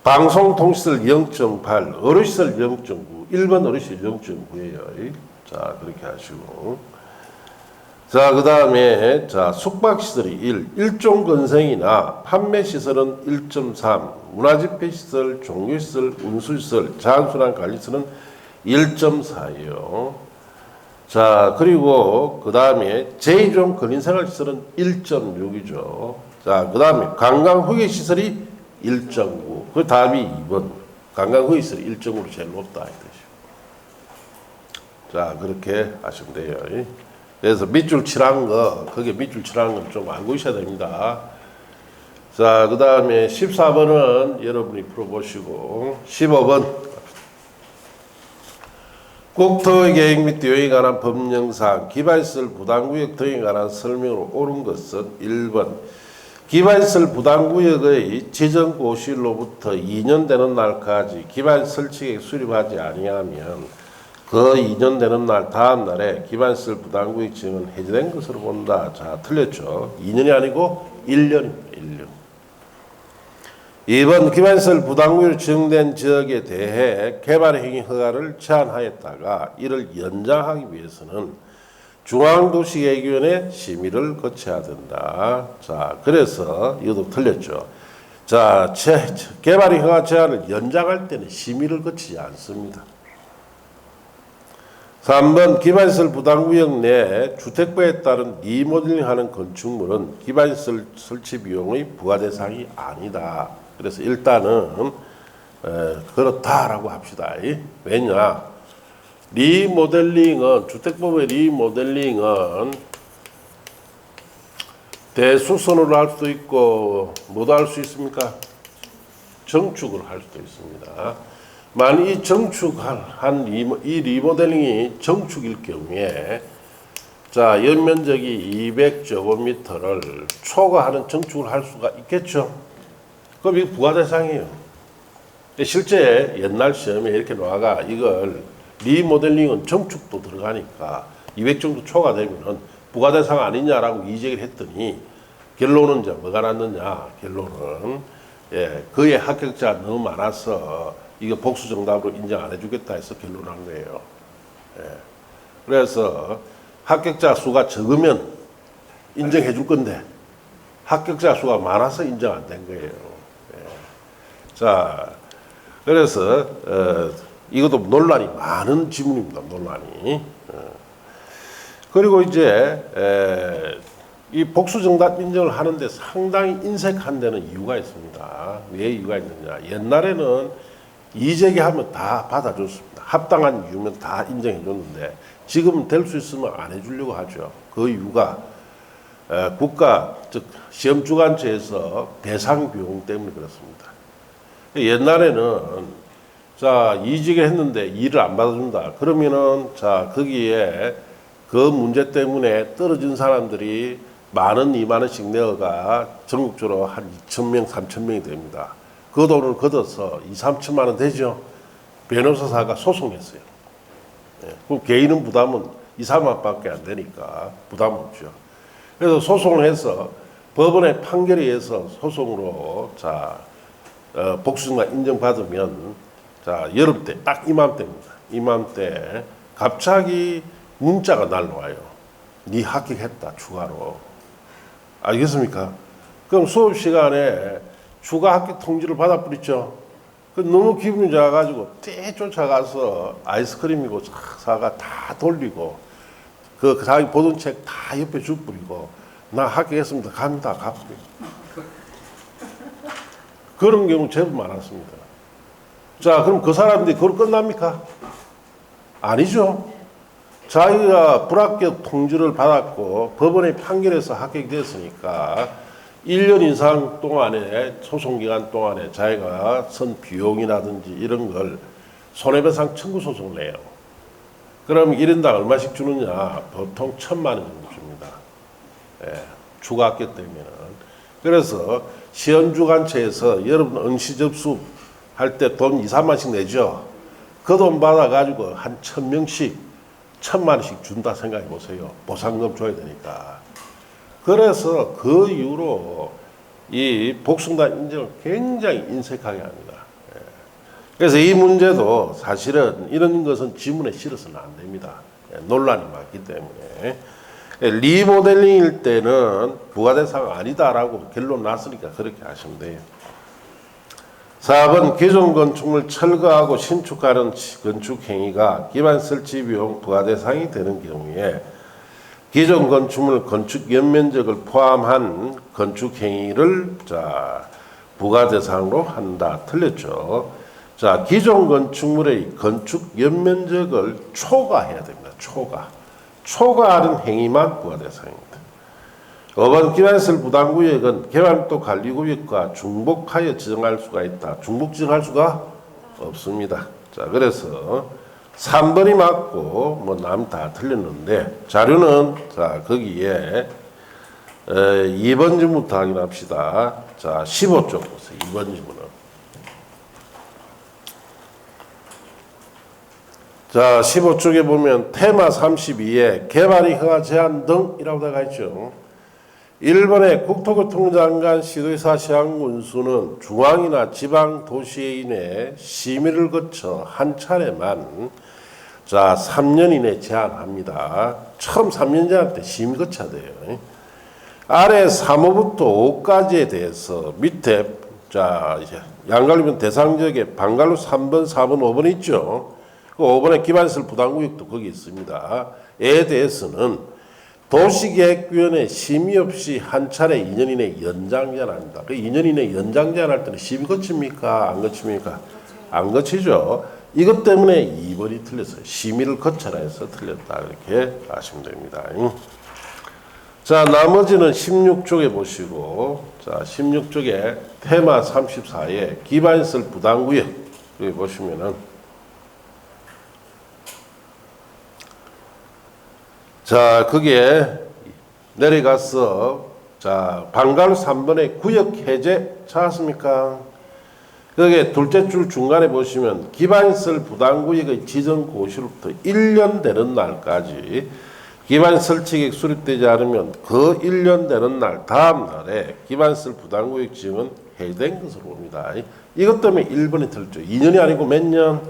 방송통시설 0.8, 어르시설 0.9, 1번 어르시설 0.9예요. 자, 그렇게 하시고. 자, 그 다음에, 자, 숙박시설이 1, 일종 건생이나 판매시설은 1.3, 문화집회시설, 종교시설, 운수시설, 자연순환관리시설은 1.4예요. 자, 그리고 그 다음에 제2종 근인생활시설은 1.6이죠. 자, 그 다음에 관광후기시설이 1.9. 그 답이 2번. 관광후기시설이 1.5로 제일 높다. 이 뜻이죠. 자, 그렇게 하시면 돼요. 그래서 밑줄 칠한 거, 그게 밑줄 칠한 건 좀 알고 있어야 됩니다. 자, 그 다음에 14번은 여러분이 풀어보시고, 15번. 국토계획 및 도형에 관한 법령상 기반시설 부담구역 등에 관한 설명으로 옳은 것은 1번. 기반시설 부담구역의 지정 고시일로부터 2년 되는 날까지 기반시설 측에 수립하지 아니하면 그 2년 되는 날 다음 날에 기반시설 부담구역 지정은 해제된 것으로 본다. 자, 틀렸죠. 2년이 아니고 1년입니다. 1년. 2번 기반시설 부담구역으로 지정된 지역에 대해 개발행위 허가를 제한하였다가 이를 연장하기 위해서는 중앙도시계획위원회 심의를 거쳐야 된다. 자, 그래서 이것도 틀렸죠. 자, 개발행위 허가 제한을 연장할 때는 심의를 거치지 않습니다. 3번 기반시설 부담구역 내 주택부에 따른 리모델링하는 건축물은 기반시설 설치 비용의 부과 대상이 아니다. 그래서 일단은 그렇다라고 합시다. 왜냐? 리모델링은 주택법의 리모델링은 대수선으로 할 수도 있고 뭐도 할 수 있습니까? 정축을 할 수도 있습니다. 만약 이 정축한 이 리모델링이 정축일 경우에 자 연면적이 200제곱미터를 초과하는 정축을 할 수가 있겠죠. 그럼 이거 부과 대상이에요. 실제 옛날 시험에 이렇게 나와가 이걸 리모델링은 정축도 들어가니까 200 정도 초과되면은 부과 대상 아니냐라고 이제기를 했더니 결론은 이제 뭐가 났느냐? 결론은 그의 합격자 너무 많아서 이거 복수 정답으로 인정 안 해주겠다 해서 결론한 거예요. 그래서 합격자 수가 적으면 인정해 줄 건데 합격자 수가 많아서 인정 안 된 거예요. 자, 그래서 이것도 논란이 많은 지문입니다. 논란이. 그리고 이제 이 복수정답 인정을 하는데 상당히 인색한 데는 이유가 있습니다. 왜 이유가 있느냐? 옛날에는 이재기하면 다 받아줬습니다. 합당한 이유면 다 인정해줬는데 지금은 될 수 있으면 안 해주려고 하죠. 그 이유가 국가 즉 시험주관처에서 배상 비용 때문에 그렇습니다. 옛날에는 자 이직을 했는데 일을 안 받아준다. 그러면은 자 거기에 그 문제 때문에 떨어진 사람들이 만 원, 2만 원씩 내어가 전국적으로 한 2,000명, 3,000명이 됩니다. 그 돈을 걷어서 2, 3천만 원 되죠. 변호사사가 소송했어요. 그럼 개인은 부담은 2, 3만 원밖에 안 되니까 부담 없죠. 그래서 소송을 해서 법원의 판결에 의해서 소송으로 자 복수정답 인정받으면 자 여름 때 딱 이맘때입니다. 이맘때 갑자기 문자가 날라와요. 네 합격했다 추가로. 알겠습니까? 그럼 수업 시간에 추가 합격 통지를 받아버렸죠. 그 너무 기분이 좋아가지고 떼 쫓아가서 아이스크림이고 사과 다 돌리고 그 자기 보던 책 다 옆에 주뿌리고 나 합격했습니다. 갑니다. 갑니다. 그런 경우 제법 많았습니다. 자, 그럼 그 사람들이 그걸 끝납니까? 아니죠. 자기가 불합격 통지를 받았고 법원의 판결에서 합격됐으니까 1년 이상 동안에 소송기간 동안에 자기가 쓴 비용이라든지 이런 걸 손해배상 청구 소송을 내요. 그럼 1인당 얼마씩 주느냐? 보통 1,000만 원 정도 줍니다. 추가 합격되면은. 그래서 시험주관처에서 여러분 응시 접수할 때 돈 2, 3만씩 내죠. 그 돈 받아가지고 한 1,000명씩 1,000만 원씩 준다 생각해 보세요. 보상금 줘야 되니까. 그래서 그 이후로 이 복수정답 인정을 굉장히 인색하게 합니다. 그래서 이 문제도 사실은 이런 것은 지문에 실어서는 안 됩니다. 논란이 많기 때문에. 리모델링일 때는 부과대상 아니다라고 결론 났으니까 그렇게 하시면 돼요. 4번 기존 건축물 철거하고 신축하는 건축 행위가 기반 설치 비용 부과대상이 되는 경우에 기존 건축물 건축 연면적을 포함한 건축 행위를 자 부과대상으로 한다. 틀렸죠. 자 기존 건축물의 건축 연면적을 초과해야 됩니다. 초과. 초과하는 행위만 부과대상입니다. 5번 기반시설 부담구역은 개발도 관리구역과 중복하여 지정할 수가 있다. 중복 지정할 수가 없습니다. 자, 그래서 3번이 맞고 뭐 남 다 틀렸는데 자료는 자 거기에 2번 질문부터 확인합시다. 자 15쪽 보세요. 2번 질문은 자 15쪽에 보면 테마 32에 개발이 허가 제한 등이라고 되어 있죠. 1번의 국토교통장관 시도의사 시행군수는 중앙이나 지방 도시에 인해 심의를 거쳐 한 차례만 자 3년 이내 제한합니다. 처음 3년 제한 때 심의 거쳐야 돼요. 아래 3호부터 5까지에 대해서 밑에 자 이제 양갈루면 대상지역에 방갈로 3번, 4번, 5번 있죠. 그 5번의 기반시설 부담구역도 거기 있습니다. 에 대해서는 도시계획위원회 심의 없이 한 차례 2년 이내 연장 제한합니다. 그 2년 이내 연장 제한할 때는 심의 거칩니까? 안 거칩니까? 안 거치죠. 이것 때문에 2번이 틀렸어요. 심의를 거쳐라 해서 틀렸다. 이렇게 아시면 됩니다. 자, 나머지는 16쪽에 보시고, 자, 16쪽에 테마 34에 기반시설 부담구역, 여기 보시면은, 자, 거기에 내려가서, 자, 방갈 3번의 구역 해제 찾았습니까? 거기에 둘째 줄 중간에 보시면 기반시설 부담구역의 지정 고시로부터 1년 되는 날까지 기반시설 설치계획 수립되지 않으면 그 1년 되는 날 다음 날에 기반시설 부담구역 지정은 해제된 것으로 봅니다. 이것 때문에 1번이 틀렸죠. 2년이 아니고 몇 년?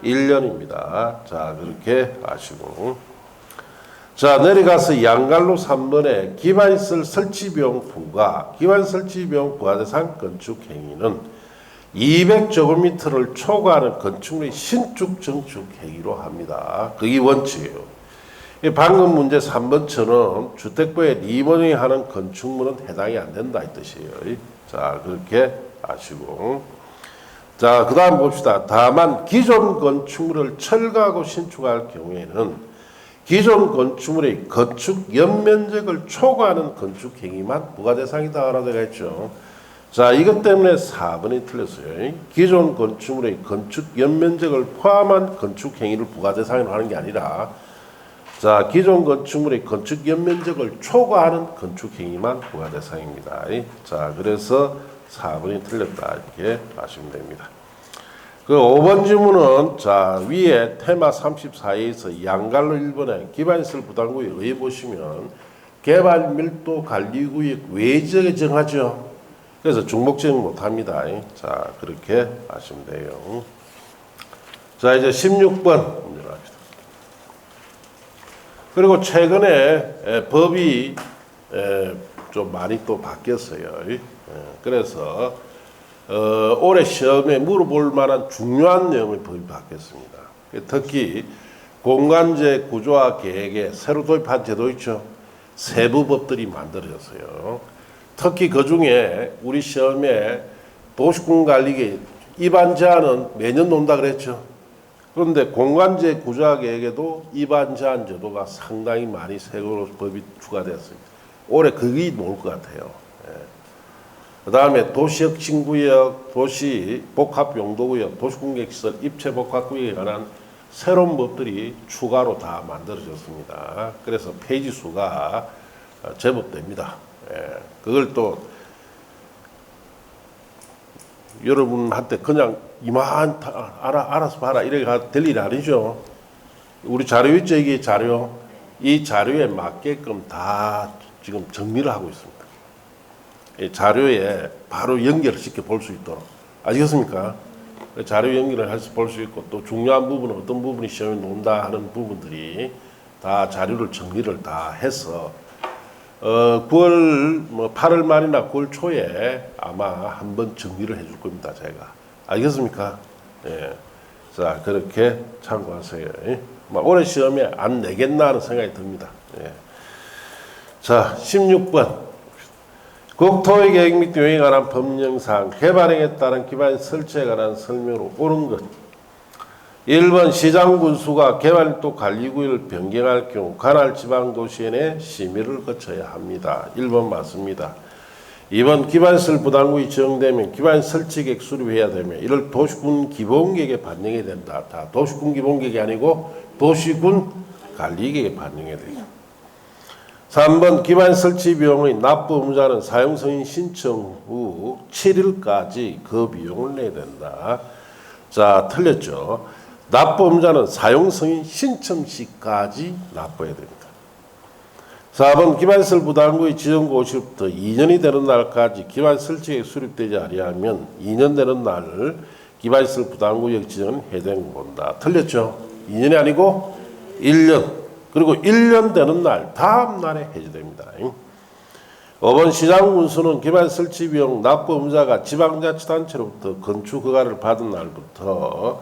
1년입니다. 자, 그렇게 아시고. 자, 내려가서 양갈로 3번에 기반시설 설치비용 부과, 기반시설 설치비용 부과대상 건축행위는 200제곱미터를 초과하는 건축물의 신축 증축 행위로 합니다. 그게 원칙이에요. 방금 문제 3번처럼 주택부에 리모델링하는 건축물은 해당이 안 된다 이 뜻이에요. 자, 그렇게 아시고. 자, 그 다음 봅시다. 다만 기존 건축물을 철거하고 신축할 경우에는 기존 건축물의 건축 연면적을 초과하는 건축 행위만 부과 대상이다 라고 되어 있죠. 자, 이것 때문에 4번이 틀렸어요. 기존 건축물의 건축 연면적을 포함한 건축 행위를 부과 대상으로 하는 게 아니라 자, 기존 건축물의 건축 연면적을 초과하는 건축 행위만 부과 대상입니다. 자, 그래서 4번이 틀렸다 이렇게 아시면 됩니다. 그 5번 질문은 자 위에 테마 34에서 양갈로 1번에 기반시설 부담구역에 의해 보시면 개발 밀도 관리구역 외지역에 정하죠. 그래서 중복 지정 못합니다. 자, 그렇게 아시면 돼요. 자, 이제 16번 문제로 합시다. 그리고 최근에 법이 좀 많이 또 바뀌었어요. 그래서 올해 시험에 물어볼 만한 중요한 내용의 법이 바뀌었습니다. 특히 공간제 구조화 계획에 새로 도입한 제도 있죠. 세부 법들이 만들어졌어요. 특히 그 중에 우리 시험에 도시군 관리계 입안 제한은 매년 논다 그랬죠. 그런데 공간제 구조화 계획에도 입안 제한 제도가 상당히 많이 새로 법이 추가되었습니다. 올해 그게 나올 것 같아요. 그 다음에 도시혁신구역, 도시복합용도구역, 도시공객시설 입체복합구역에 관한 새로운 법들이 추가로 다 만들어졌습니다. 그래서 페이지 수가 제법 됩니다. 그걸 또 여러분한테 그냥 이만 알아서 봐라 이렇게 될 일이 아니죠. 우리 자료 있죠, 이게 자료. 이 자료에 맞게끔 다 지금 정리를 하고 있습니다. 이 자료에 바로 연결시켜 볼 수 있도록. 아시겠습니까? 자료 연결을 해서 볼 수 있고 또 중요한 부분은 어떤 부분이 시험에 논다 하는 부분들이 다 자료를 정리를 다 해서 9월 8월 말이나 9월 초에 아마 한번 정리를 해줄 겁니다. 제가. 알겠습니까? 예. 자, 그렇게 참고하세요. 올해 시험에 안 내겠나 하는 생각이 듭니다. 예. 자, 16번. 국토의 계획 및 요행에 관한 법령상 개발행에 따른 기반 설치에 관한 설명으로 옳은 것. 1번 시장 군수가 개발도 관리구역을 변경할 경우 관할 지방도시에 내 심의를 거쳐야 합니다. 1번 맞습니다. 2번 기반시설 부담구역이 지정되면 기반 설치계획 수립해야 되며 이를 도시군 기본계획에 반영해야 된다. 다 도시군 기본계획이 아니고 도시군 관리계획에 반영해야 되죠. 3번 기반 설치 비용의 납부 의무자는 사용승인 신청 후 7일까지 그 비용을 내야 된다. 자, 틀렸죠. 납부 의무자는 사용승인 신청 시까지 납부해야 됩니다. 4번 기반시설 부담구역 지정 고시부터 2년이 되는 날까지 기반 설치계획 수립되지 아니하면 2년 되는 날 기반시설 부담구역 지정은 해당을 본다. 틀렸죠? 2년이 아니고 1년. 그리고 1년 되는 날 다음 날에 해제됩니다. 5번 시장 군수는 기반 설치 비용 납부 의무자가 지방자치단체로부터 건축 허가를 받은 날부터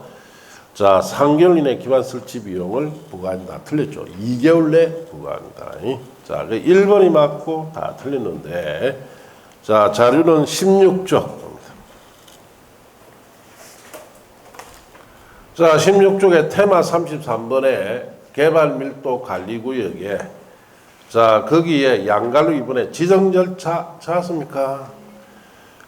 자 3개월 이내 기반 설치 비용을 부과한다. 틀렸죠? 2개월 내 부과합니다. 자, 1번이 맞고 다 틀렸는데 자 자료는 16쪽. 자 16쪽의 테마 33번에 개발 밀도 관리구역에 자 거기에 양갈로 이번에 지정 절차 찾았습니까?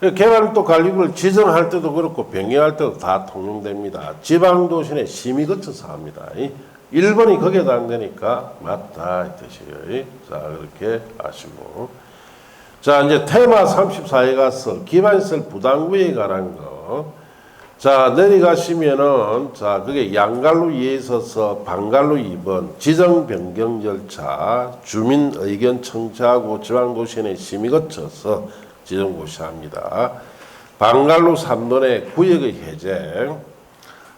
개발 밀도 관리구역을 지정할 때도 그렇고 변경할 때도 다 통용됩니다. 지방도시 내 심의 거쳐서 합니다. 1번이 거기에 해당되니까 맞다 이 뜻이에요. 자 그렇게 아시고 자 이제 테마 34에 가서 기반시설 부담구역에 관한 거 자 내려가시면은 자 그게 양갈로 2에 있어서 방갈로 2번 지정 변경 절차 주민 의견 청취하고 지방도시 내 심의 거쳐서 지정 고시합니다. 방갈로 3번의 구역의 해제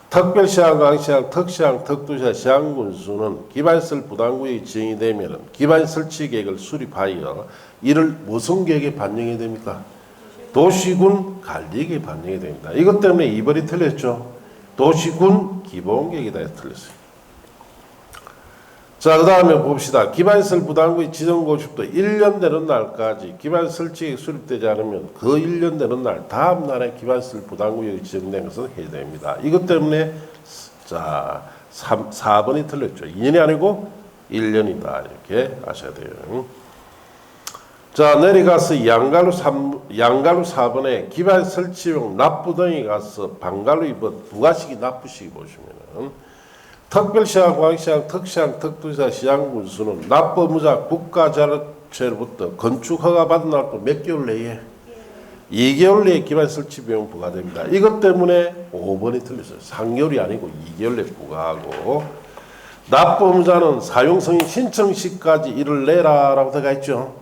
특별시장, 광시장, 특시장, 특도시장, 시장군수는 기반시설 부담구역이 지정이 되면 기반 설치 계획을 수립하여 이를 무슨 계획에 반영해야 됩니까? 도시군 관리계획에 반영해야 됩니다. 이것 때문에 2번이 틀렸죠. 도시군 기본계획이다 틀렸어요. 자, 그 다음에 봅시다. 기반시설 부담구역 지정 고시부터 1년 되는 날까지 기반 설치계획 수립되지 않으면 그 1년 되는 날 다음 날에 기반시설 부담구역이 지정된 것은 해야 됩니다. 이것 때문에 자 4번이 틀렸죠. 2년이 아니고 1년이다 이렇게 아셔야 돼요. 자 내려가서 양갈로 4번에 기반 설치용 납부 등에 가서 방갈로 2번 부가시기 납부시기 보시면은 특별시장, 광시장, 특시장, 특도시장, 시장군수는 납부 의무자 국가자료체로부터 건축 허가 받은 날부터 몇 개월 내에 2개월 내에 기반 설치 비용 부과됩니다. 이것 때문에 5번이 틀렸어요. 3개월이 아니고 2개월 내에 부과하고 납부 의무자는 사용승인 신청 시까지 이를 내라라고 들어가 있죠.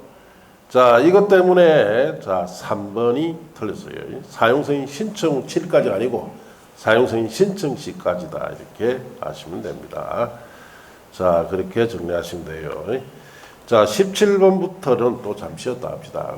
자, 이것 때문에 자 3번이 틀렸어요. 사용승인 신청 후 7일까지 아니고 사용승인 신청 시까지다 이렇게 아시면 됩니다. 자, 그렇게 정리하시면 돼요. 자, 17번부터는 또 잠시 쉬었다 합시다.